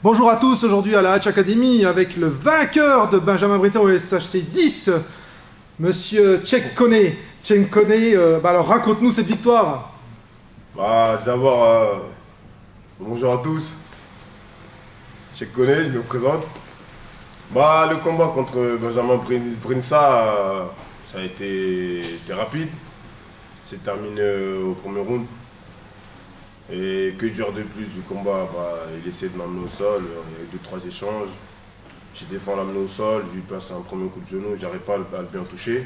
Bonjour à tous, aujourd'hui à la Hatch Academy avec le vainqueur de Benjamin Britain au SHC 10, Monsieur Tchèque Koné. Alors raconte-nous cette victoire. D'abord, bonjour à tous. Tchèque Koné, je me présente. Le combat contre Benjamin Brinsa, ça a été rapide. C'est terminé au premier round. Et que dire de plus du combat, il essaie de m'amener au sol, il y a eu 2-3 échanges. J'ai défendu l'amener au sol, je lui passe un premier coup de genou, j'arrive pas à le bien toucher.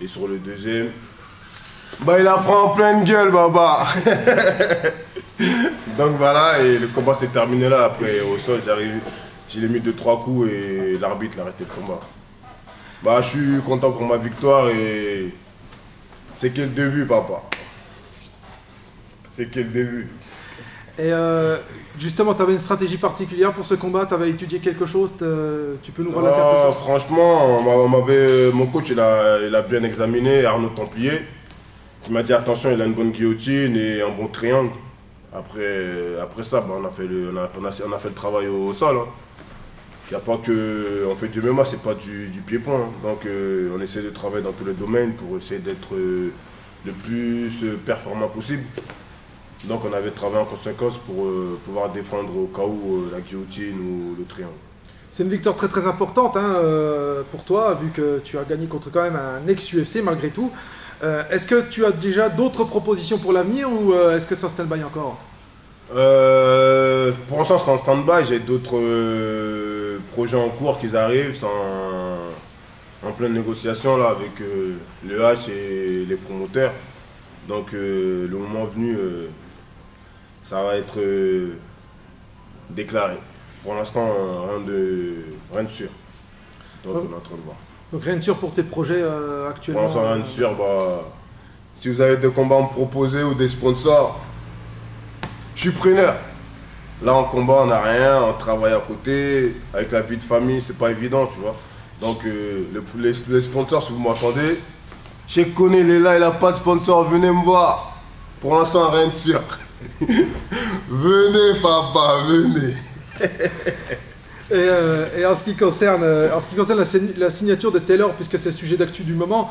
Et sur le deuxième, il a pris en pleine gueule, baba. Donc voilà, et le combat s'est terminé là. Après au sol, je l'ai mis 2-3 coups et l'arbitre a arrêté le combat. Je suis content pour ma victoire et c'est que le début, papa. C'est que le début. Et justement, tu avais une stratégie particulière pour ce combat, tu avais étudié quelque chose, tu peux nous relater un peu ça? Franchement, mon coach il a bien examiné, Arnaud Templier. Il m'a dit attention, il a une bonne guillotine et un bon triangle. Après ça, on a fait le travail au sol. Il n'y a pas que. On fait du MMA, c'est pas du pied-point. Donc on essaie de travailler dans tous les domaines pour essayer d'être le plus performant possible. Donc on avait travaillé en conséquence pour pouvoir défendre au cas où la guillotine ou le triangle. C'est une victoire très très importante pour toi, vu que tu as gagné contre quand même un ex-UFC malgré tout. Est-ce que tu as déjà d'autres propositions pour l'avenir ou est-ce que c'est en stand-by encore? Pour l'instant c'est en stand-by, j'ai d'autres projets en cours qui arrivent, c'est en pleine négociation là, avec le H et les promoteurs. Donc le moment venu, ça va être déclaré. Pour l'instant, rien de sûr. Donc on est en train de voir. Donc rien de sûr pour tes projets actuellement? Pour l'instant, rien de sûr. Si vous avez des combats à me proposer ou des sponsors, je suis preneur. Là en combat, on n'a rien, on travaille à côté. Avec la vie de famille, c'est pas évident, tu vois. Donc les sponsors, si vous m'entendez, Tchèque Koné, il est là, il n'a pas de sponsor, venez me voir. Pour l'instant, rien de sûr. Venez, papa, venez. Et en ce qui concerne la signature de Taylor, puisque c'est le sujet d'actu du moment,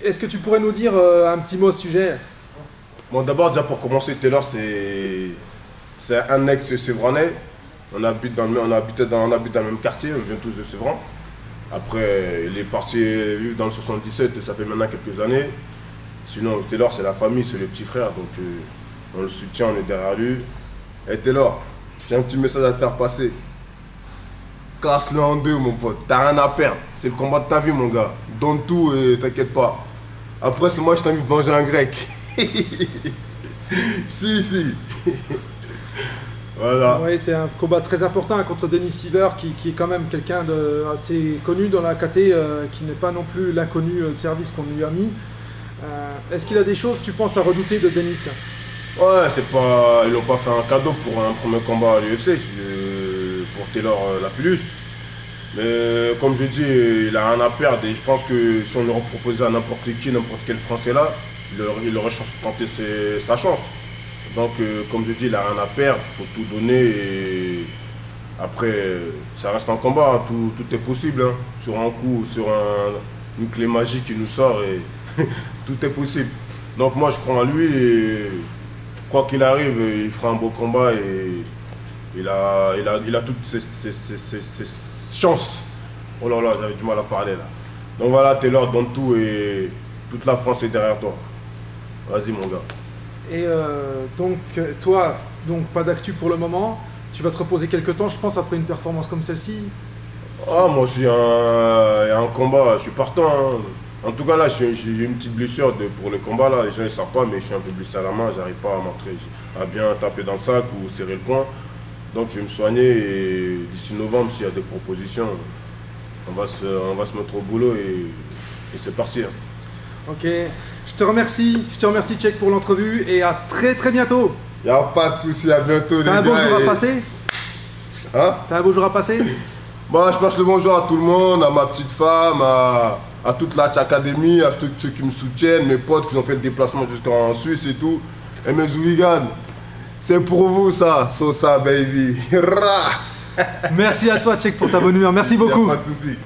est-ce que tu pourrais nous dire un petit mot au sujet? D'abord, déjà pour commencer, Taylor, c'est un ex-Sévranais. On habite dans le même quartier, on vient tous de Sévran. Après, il est parti vivre dans le 77, ça fait maintenant quelques années. Sinon, Taylor, c'est la famille, c'est le petit frère, donc on le soutient, on est derrière lui. Et Taylor, j'ai un petit message à te faire passer. Casse-le en deux, mon pote, t'as rien à perdre. C'est le combat de ta vie, mon gars. Donne tout et t'inquiète pas. Après, c'est moi, je t'invite à manger un grec. Si. Voilà. Oui, c'est un combat très important contre Denis Siver, qui est quand même quelqu'un d'assez connu dans la KT, qui n'est pas non plus l'inconnu de service qu'on lui a mis. Est-ce qu'il a des choses, tu penses, à redouter de Denis? Ouais, ils n'ont pas fait un cadeau pour un premier combat à l'UFC, pour Taylor Lapillus. Mais comme je dis, il a rien à perdre et je pense que si on leur proposait à n'importe qui, n'importe quel Français là, il aurait tenté sa chance. Donc, comme je dis, il a rien à perdre, il faut tout donner et après, ça reste un combat, tout est possible. Sur un coup, sur une clé magique qui nous sort et tout est possible. Donc moi, je crois en lui et quoi qu'il arrive, il fera un beau combat et il a toutes ses chances. Oh là là, j'avais du mal à parler là. Donc voilà, Taylor, donne tout et toute la France est derrière toi. Vas-y mon gars. Et donc toi, pas d'actu pour le moment, tu vas te reposer quelques temps je pense après une performance comme celle-ci? Moi aussi, il y a un combat, je suis partant. En tout cas là, j'ai une petite blessure pour le combat là, les gens ne savent pas mais je suis un peu blessé à la main, j'arrive pas à bien taper dans le sac ou serrer le poing. Donc je vais me soigner et d'ici novembre s'il y a des propositions, on va se mettre au boulot et c'est parti. Ok. Je te remercie Tchèque pour l'entrevue et à très très bientôt. Y a pas de souci, à bientôt les gars. T'as un beau jour à passer? T'as un beau jour à passer? Je passe le bonjour à tout le monde, à ma petite femme, à toute la Hatch Academy, à ceux qui me soutiennent, mes potes qui ont fait le déplacement jusqu'en Suisse et tout. Et mes hooligans, C'est pour vous ça, Sosa baby. Merci à toi, Tchèque, pour ta bonne humeur. Merci beaucoup. Pas de soucis.